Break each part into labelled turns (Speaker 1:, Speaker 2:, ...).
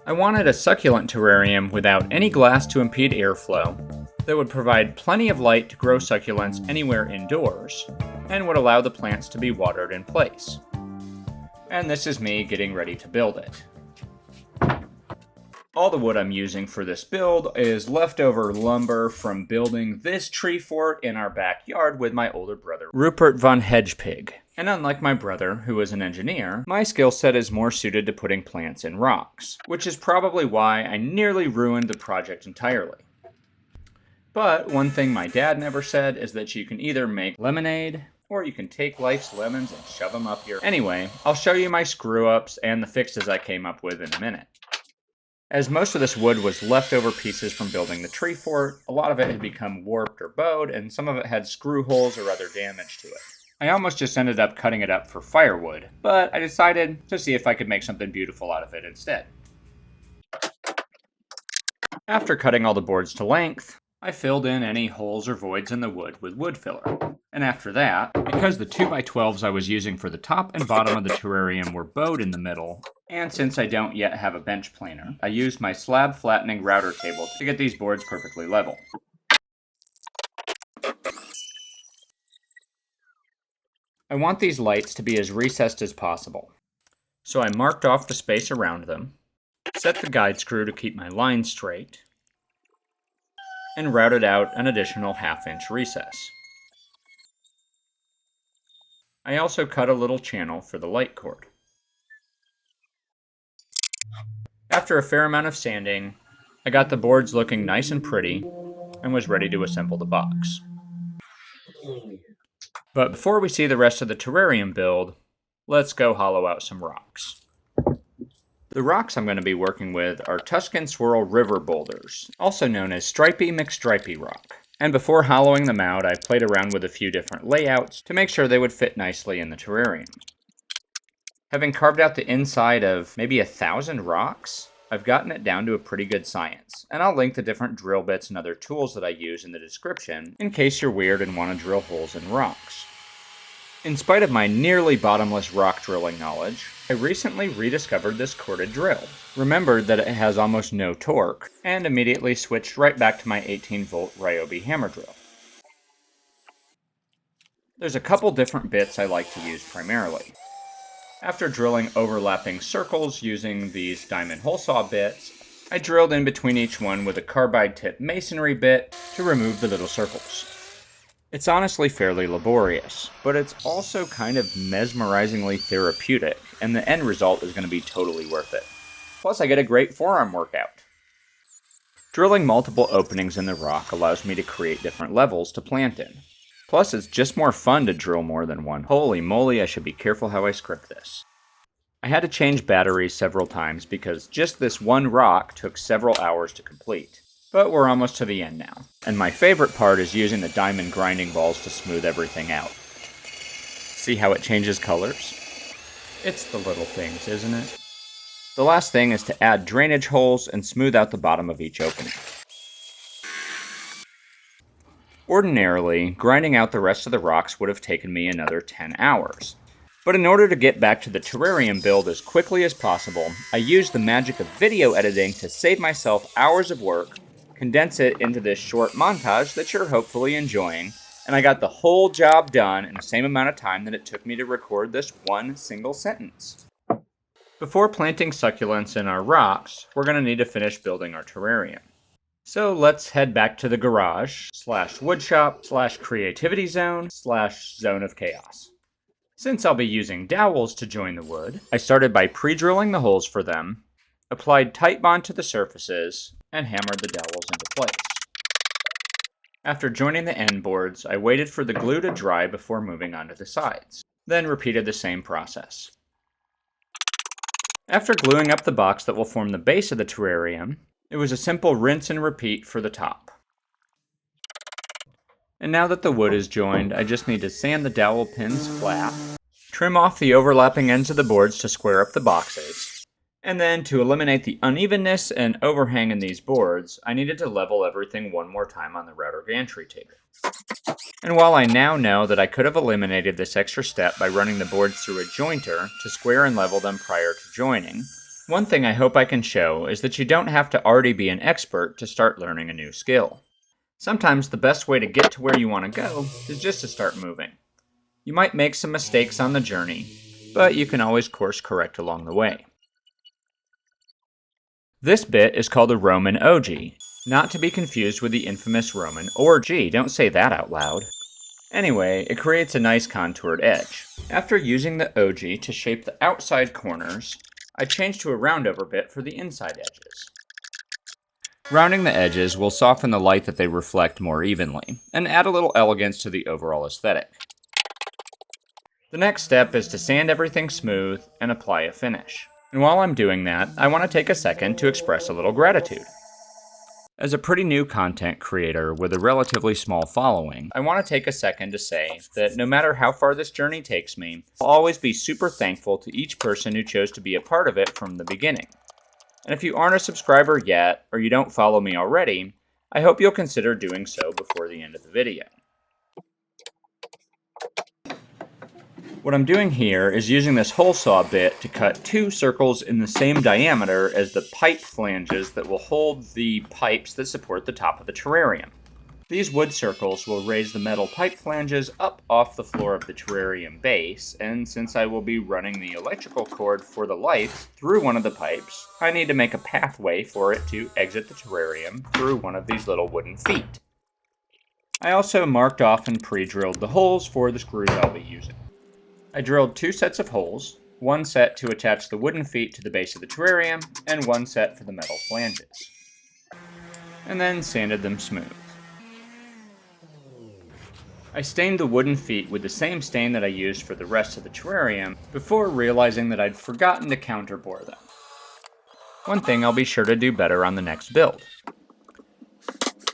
Speaker 1: I wanted a succulent terrarium without any glass to impede airflow, that would provide plenty of light to grow succulents anywhere indoors, and would allow the plants to be watered in place. And this is me getting ready to build it. All the wood I'm using for this build is leftover lumber from building this tree fort in our backyard with my older brother, Rupert von Hedgepig. And unlike my brother, who is an engineer, my skill set is more suited to putting plants in rocks, which is probably why I nearly ruined the project entirely. But one thing my dad never said is that you can either make lemonade, or you can take life's lemons and shove them up your... Anyway, I'll show you my screw-ups and the fixes I came up with in a minute. As most of this wood was leftover pieces from building the tree fort, a lot of it had become warped or bowed, and some of it had screw holes or other damage to it. I almost just ended up cutting it up for firewood, but I decided to see if I could make something beautiful out of it instead. After cutting all the boards to length, I filled in any holes or voids in the wood with wood filler. And after that, because the 2x12s I was using for the top and bottom of the terrarium were bowed in the middle, and since I don't yet have a bench planer, I used my slab flattening router table to get these boards perfectly level. I want these lights to be as recessed as possible, so I marked off the space around them, set the guide screw to keep my line straight, and routed out an additional 1/2 inch recess. I also cut a little channel for the light cord. After a fair amount of sanding, I got the boards looking nice and pretty and was ready to assemble the box. But before we see the rest of the terrarium build, let's go hollow out some rocks. The rocks I'm going to be working with are Tuscan Swirl River boulders, also known as Stripey McStripey rock. And before hollowing them out, I played around with a few different layouts to make sure they would fit nicely in the terrarium. Having carved out the inside of maybe 1,000 rocks, I've gotten it down to a pretty good science, and I'll link the different drill bits and other tools that I use in the description in case you're weird and want to drill holes in rocks. In spite of my nearly bottomless rock drilling knowledge, I recently rediscovered this corded drill, remembered that it has almost no torque, and immediately switched right back to my 18-volt Ryobi hammer drill. There's a couple different bits I like to use primarily. After drilling overlapping circles using these diamond hole saw bits, I drilled in between each one with a carbide tip masonry bit to remove the little circles. It's honestly fairly laborious, but it's also kind of mesmerizingly therapeutic, and the end result is going to be totally worth it. Plus, I get a great forearm workout. Drilling multiple openings in the rock allows me to create different levels to plant in. Plus, it's just more fun to drill more than one. Holy moly, I should be careful how I script this. I had to change batteries several times because just this one rock took several hours to complete. But we're almost to the end now, and my favorite part is using the diamond grinding balls to smooth everything out. See how it changes colors? It's the little things, isn't it? The last thing is to add drainage holes and smooth out the bottom of each opening. Ordinarily, grinding out the rest of the rocks would have taken me another 10 hours. But in order to get back to the terrarium build as quickly as possible, I used the magic of video editing to save myself hours of work, condense it into this short montage that you're hopefully enjoying, and I got the whole job done in the same amount of time that it took me to record this one single sentence. Before planting succulents in our rocks, we're going to need to finish building our terrarium. So let's head back to the garage, /woodshop, /creativity zone, /zone of chaos. Since I'll be using dowels to join the wood, I started by pre-drilling the holes for them, applied tight bond to the surfaces, and hammered the dowels into place. After joining the end boards, I waited for the glue to dry before moving on to the sides, then repeated the same process. After gluing up the box that will form the base of the terrarium, it was a simple rinse and repeat for the top. And now that the wood is joined, I just need to sand the dowel pins flat, trim off the overlapping ends of the boards to square up the boxes, and then to eliminate the unevenness and overhang in these boards, I needed to level everything one more time on the router gantry table. And while I now know that I could have eliminated this extra step by running the boards through a jointer to square and level them prior to joining, One thing I hope I can show is that you don't have to already be an expert to start learning a new skill. Sometimes the best way to get to where you want to go is just to start moving. You might make some mistakes on the journey, but you can always course correct along the way. This bit is called a Roman ogee, not to be confused with the infamous Roman orgy. Don't say that out loud. Anyway, it creates a nice contoured edge. After using the ogee to shape the outside corners, I changed to a roundover bit for the inside edges. Rounding the edges will soften the light that they reflect more evenly, and add a little elegance to the overall aesthetic. The next step is to sand everything smooth and apply a finish. And while I'm doing that, I want to take a second to express a little gratitude. As a pretty new content creator with a relatively small following, I want to take a second to say that no matter how far this journey takes me, I'll always be super thankful to each person who chose to be a part of it from the beginning. And if you aren't a subscriber yet, or you don't follow me already, I hope you'll consider doing so before the end of the video. What I'm doing here is using this hole saw bit to cut 2 circles in the same diameter as the pipe flanges that will hold the pipes that support the top of the terrarium. These wood circles will raise the metal pipe flanges up off the floor of the terrarium base, and since I will be running the electrical cord for the lights through one of the pipes, I need to make a pathway for it to exit the terrarium through one of these little wooden feet. I also marked off and pre-drilled the holes for the screws I'll be using. I drilled 2 sets of holes, one set to attach the wooden feet to the base of the terrarium, and one set for the metal flanges. And then sanded them smooth. I stained the wooden feet with the same stain that I used for the rest of the terrarium before realizing that I'd forgotten to counterbore them. One thing I'll be sure to do better on the next build.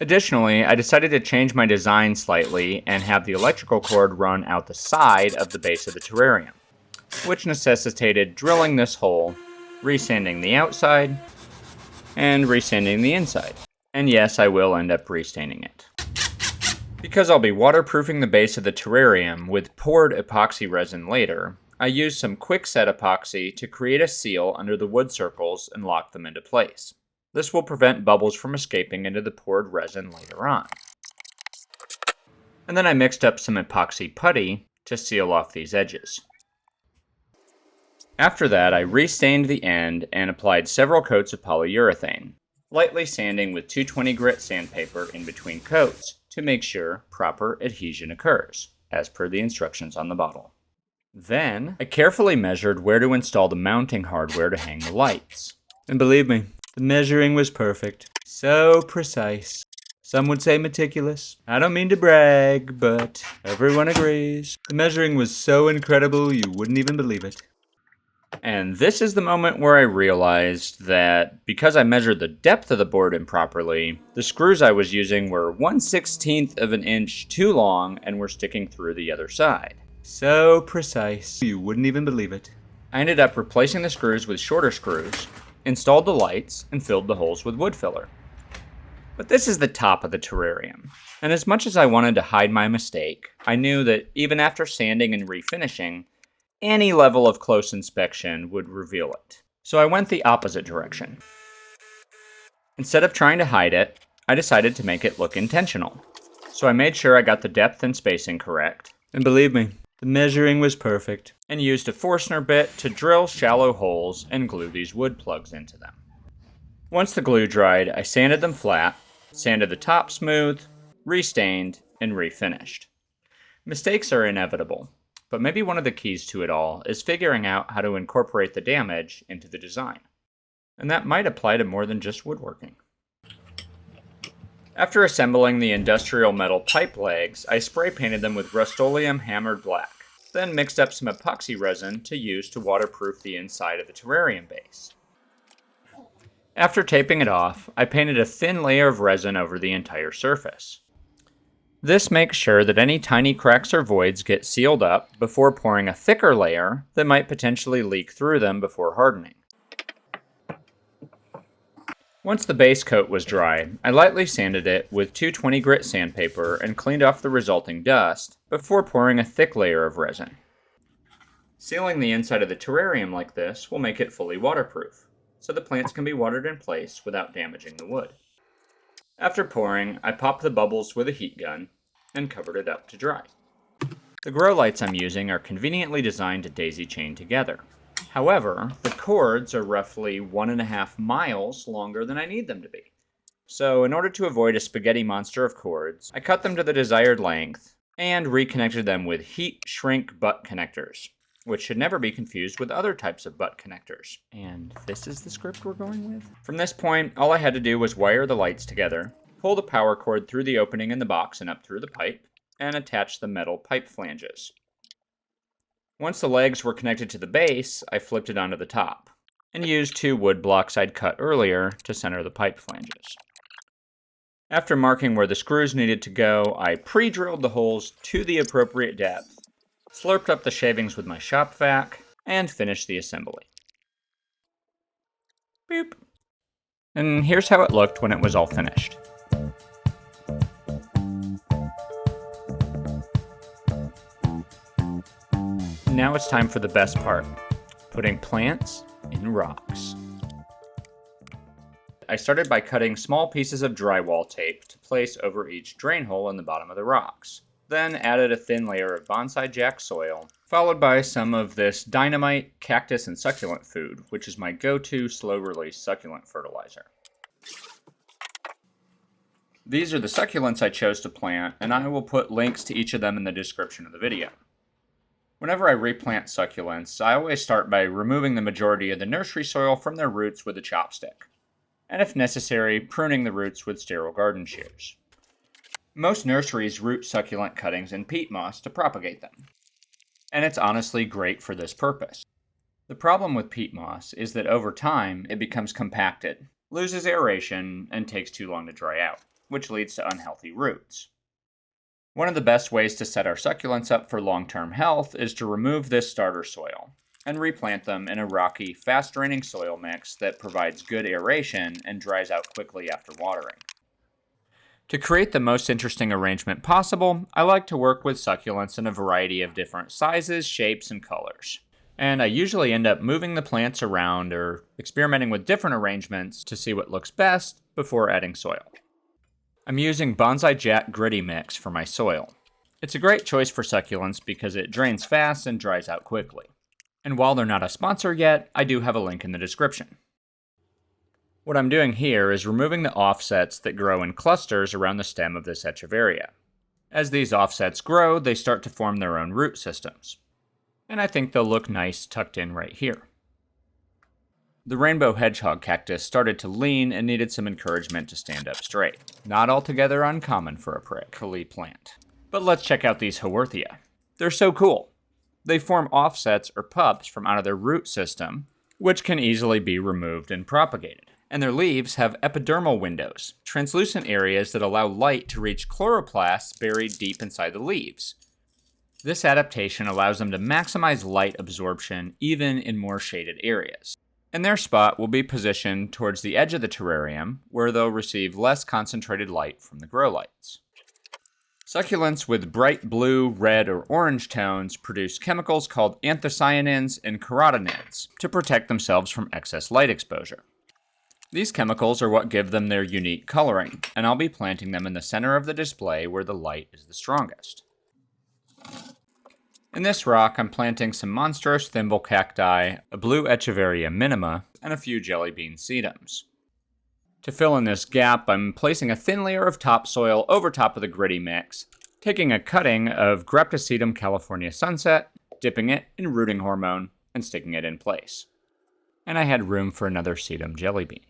Speaker 1: Additionally, I decided to change my design slightly and have the electrical cord run out the side of the base of the terrarium, which necessitated drilling this hole, resanding the outside, and resanding the inside. And yes, I will end up restaining it. Because I'll be waterproofing the base of the terrarium with poured epoxy resin later, I used some quick-set epoxy to create a seal under the wood circles and lock them into place. This will prevent bubbles from escaping into the poured resin later on. And then I mixed up some epoxy putty to seal off these edges. After that, I restained the end and applied several coats of polyurethane, lightly sanding with 220 grit sandpaper in between coats to make sure proper adhesion occurs, as per the instructions on the bottle. Then, I carefully measured where to install the mounting hardware to hang the lights. And believe me, the measuring was perfect. So precise. Some would say meticulous. I don't mean to brag, but everyone agrees. The measuring was so incredible you wouldn't even believe it. And this is the moment where I realized that because I measured the depth of the board improperly, the screws I was using were 1/16 of an inch too long and were sticking through the other side. So precise, you wouldn't even believe it. I ended up replacing the screws with shorter screws, installed the lights, and filled the holes with wood filler. But this is the top of the terrarium, and as much as I wanted to hide my mistake, I knew that even after sanding and refinishing, any level of close inspection would reveal it. So I went the opposite direction. Instead of trying to hide it, I decided to make it look intentional. So I made sure I got the depth and spacing correct, and believe me, the measuring was perfect, and used a Forstner bit to drill shallow holes and glue these wood plugs into them. Once the glue dried, I sanded them flat, sanded the top smooth, restained, and refinished. Mistakes are inevitable, but maybe one of the keys to it all is figuring out how to incorporate the damage into the design. And that might apply to more than just woodworking. After assembling the industrial metal pipe legs, I spray painted them with Rust-Oleum hammered black, then mixed up some epoxy resin to use to waterproof the inside of the terrarium base. After taping it off, I painted a thin layer of resin over the entire surface. This makes sure that any tiny cracks or voids get sealed up before pouring a thicker layer that might potentially leak through them before hardening. Once the base coat was dry, I lightly sanded it with 220 grit sandpaper and cleaned off the resulting dust before pouring a thick layer of resin. Sealing the inside of the terrarium like this will make it fully waterproof. so the plants can be watered in place without damaging the wood. After pouring, I popped the bubbles with a heat gun and covered it up to dry. The grow lights I'm using are conveniently designed to daisy chain together. However, the cords are roughly 1.5 miles longer than I need them to be. So in order to avoid a spaghetti monster of cords, I cut them to the desired length and reconnected them with heat shrink butt connectors, which should never be confused with other types of butt connectors. And this is the script we're going with? From this point, all I had to do was wire the lights together, pull the power cord through the opening in the box and up through the pipe, and attach the metal pipe flanges. Once the legs were connected to the base, I flipped it onto the top, and used 2 wood blocks I'd cut earlier to center the pipe flanges. After marking where the screws needed to go, I pre-drilled the holes to the appropriate depth, slurped up the shavings with my shop vac, and finished the assembly. Boop. And here's how it looked when it was all finished. Now it's time for the best part, putting plants in rocks. I started by cutting small pieces of drywall tape to place over each drain hole in the bottom of the rocks. Then added a thin layer of bonsai jack soil, followed by some of this dynamite, cactus, and succulent food, which is my go-to slow-release succulent fertilizer. These are the succulents I chose to plant, and I will put links to each of them in the description of the video. Whenever I replant succulents, I always start by removing the majority of the nursery soil from their roots with a chopstick, and if necessary, pruning the roots with sterile garden shears. Most nurseries root succulent cuttings in peat moss to propagate them, and it's honestly great for this purpose. The problem with peat moss is that over time it becomes compacted, loses aeration, and takes too long to dry out, which leads to unhealthy roots. One of the best ways to set our succulents up for long-term health is to remove this starter soil and replant them in a rocky, fast-draining soil mix that provides good aeration and dries out quickly after watering. To create the most interesting arrangement possible, I like to work with succulents in a variety of different sizes, shapes, and colors. And I usually end up moving the plants around or experimenting with different arrangements to see what looks best before adding soil. I'm using Bonsai Jack Gritty Mix for my soil. It's a great choice for succulents because it drains fast and dries out quickly. And while they're not a sponsor yet, I do have a link in the description. What I'm doing here is removing the offsets that grow in clusters around the stem of this echeveria. As these offsets grow, they start to form their own root systems. And I think they'll look nice tucked in right here. The rainbow hedgehog cactus started to lean and needed some encouragement to stand up straight. Not altogether uncommon for a prickly plant. But let's check out these Haworthia. They're so cool. They form offsets or pups from out of their root system, which can easily be removed and propagated. And their leaves have epidermal windows, translucent areas that allow light to reach chloroplasts buried deep inside the leaves. This adaptation allows them to maximize light absorption even in more shaded areas. And their spot will be positioned towards the edge of the terrarium, where they'll receive less concentrated light from the grow lights. Succulents with bright blue, red, or orange tones produce chemicals called anthocyanins and carotenoids to protect themselves from excess light exposure. These chemicals are what give them their unique coloring, and I'll be planting them in the center of the display where the light is the strongest. In this rock, I'm planting some monstrous thimble cacti, a blue echeveria minima, and a few jelly bean sedums. To fill in this gap, I'm placing a thin layer of topsoil over top of the gritty mix, taking a cutting of Graptosedum California Sunset, dipping it in rooting hormone, and sticking it in place. And I had room for another sedum jelly bean.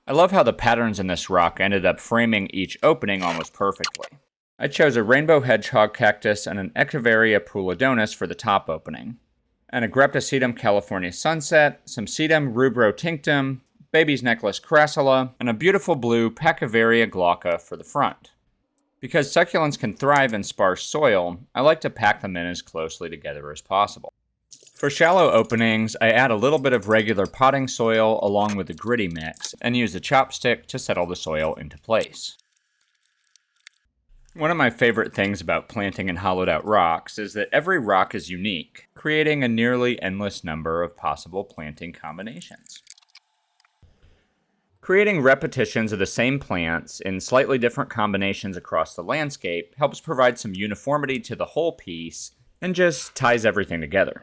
Speaker 1: I love how the patterns in this rock ended up framing each opening almost perfectly. I chose a rainbow hedgehog cactus and an Echeveria pulidonis for the top opening, and a Graptosedum California Sunset, some Sedum rubrotinctum, baby's necklace crassula, and a beautiful blue Pacuveria glauca for the front. Because succulents can thrive in sparse soil, I like to pack them in as closely together as possible. For shallow openings, I add a little bit of regular potting soil along with the gritty mix, and use a chopstick to settle the soil into place. One of my favorite things about planting in hollowed out rocks is that every rock is unique, creating a nearly endless number of possible planting combinations. Creating repetitions of the same plants in slightly different combinations across the landscape helps provide some uniformity to the whole piece and just ties everything together.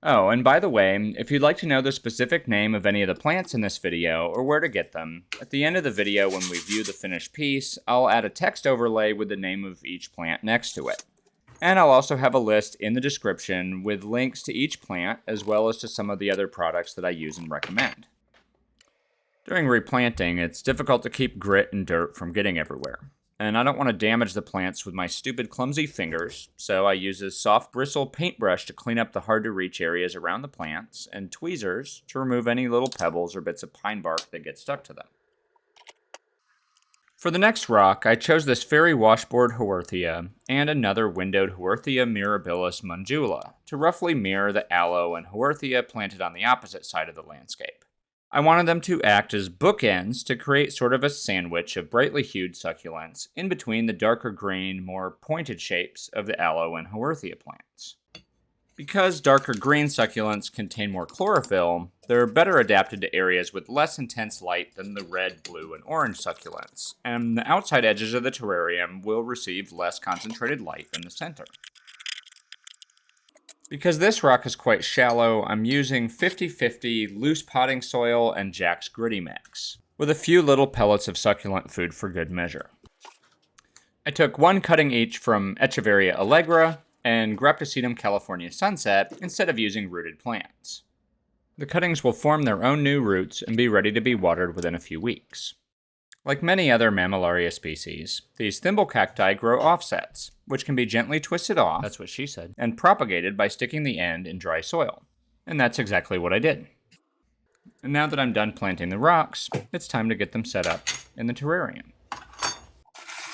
Speaker 1: Oh, and by the way, if you'd like to know the specific name of any of the plants in this video or where to get them, at the end of the video when we view the finished piece, I'll add a text overlay with the name of each plant next to it. And I'll also have a list in the description with links to each plant as well as to some of the other products that I use and recommend. During replanting, it's difficult to keep grit and dirt from getting everywhere. And I don't want to damage the plants with my stupid clumsy fingers, so I use a soft bristle paintbrush to clean up the hard to reach areas around the plants, and tweezers to remove any little pebbles or bits of pine bark that get stuck to them. For the next rock, I chose this fairy washboard Haworthia and another windowed Haworthia mirabilis mundula to roughly mirror the aloe and Haworthia planted on the opposite side of the landscape. I wanted them to act as bookends to create sort of a sandwich of brightly hued succulents in between the darker green, more pointed shapes of the aloe and Haworthia plants. Because darker green succulents contain more chlorophyll, they're better adapted to areas with less intense light than the red, blue, and orange succulents, and the outside edges of the terrarium will receive less concentrated light than the center. Because this rock is quite shallow, I'm using 50-50 loose potting soil and Jack's Gritty mix, with a few little pellets of succulent food for good measure. I took one cutting each from Echeveria allegra and Graptosedum California Sunset instead of using rooted plants. The cuttings will form their own new roots and be ready to be watered within a few weeks. Like many other Mammillaria species, these thimble cacti grow offsets, which can be gently twisted off, that's what she said, and propagated by sticking the end in dry soil. And that's exactly what I did. And now that I'm done planting the rocks, it's time to get them set up in the terrarium.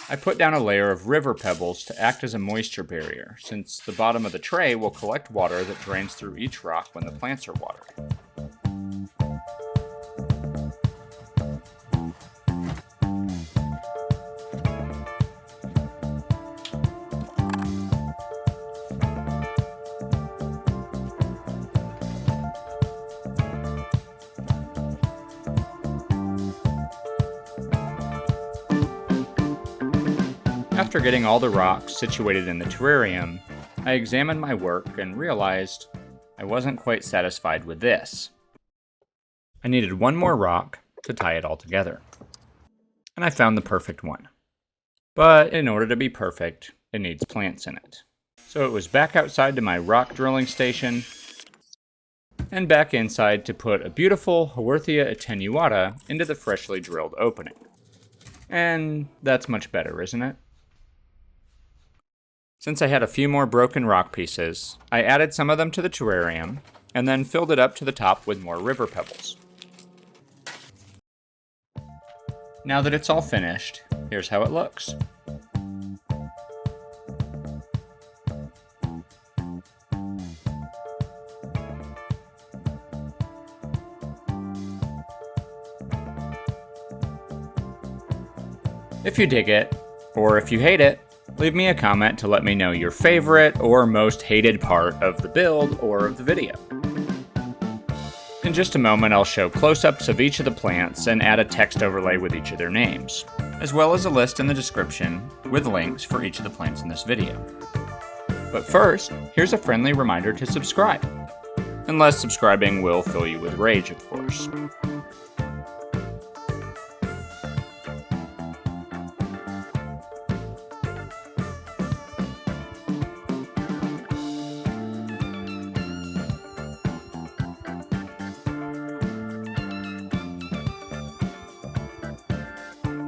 Speaker 1: I put down a layer of river pebbles to act as a moisture barrier, since the bottom of the tray will collect water that drains through each rock when the plants are watered. After getting all the rocks situated in the terrarium, I examined my work and realized I wasn't quite satisfied with this. I needed one more rock to tie it all together. And I found the perfect one. But in order to be perfect, it needs plants in it. So it was back outside to my rock drilling station, and back inside to put a beautiful Haworthia attenuata into the freshly drilled opening. And that's much better, isn't it? Since I had a few more broken rock pieces, I added some of them to the terrarium, and then filled it up to the top with more river pebbles. Now that it's all finished, here's how it looks. If you dig it, or if you hate it, leave me a comment to let me know your favorite or most hated part of the build or of the video. In just a moment, I'll show close-ups of each of the plants and add a text overlay with each of their names, as well as a list in the description with links for each of the plants in this video. But first, here's a friendly reminder to subscribe. Unless subscribing will fill you with rage, of course.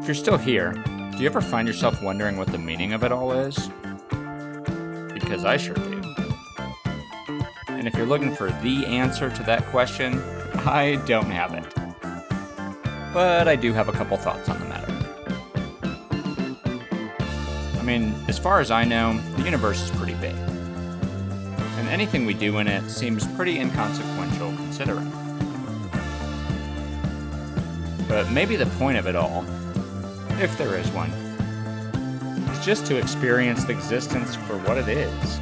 Speaker 1: If you're still here, do you ever find yourself wondering what the meaning of it all is? Because I sure do. And if you're looking for the answer to that question, I don't have it. But I do have a couple thoughts on the matter. I mean, as far as I know, the universe is pretty big. And anything we do in it seems pretty inconsequential considering. But maybe the point of it all, if there is one, just to experience the existence for what it is.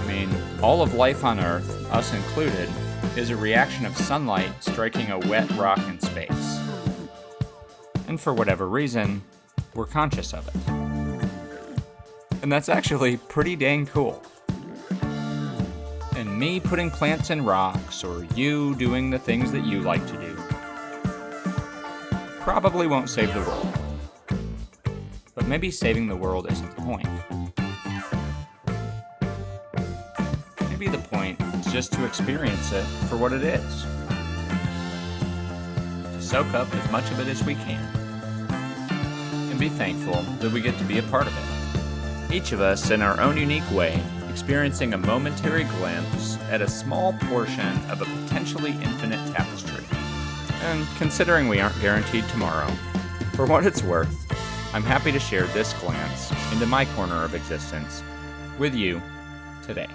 Speaker 1: I mean, all of life on Earth, us included, is a reaction of sunlight striking a wet rock in space. And for whatever reason, we're conscious of it. And that's actually pretty dang cool. And me putting plants in rocks, or you doing the things that you like to do, probably won't save the world. But maybe saving the world isn't the point. Maybe the point is just to experience it for what it is. To soak up as much of it as we can. And be thankful that we get to be a part of it. Each of us in our own unique way, experiencing a momentary glimpse at a small portion of a potentially infinite tapestry. And considering we aren't guaranteed tomorrow, for what it's worth, I'm happy to share this glance into my corner of existence with you today.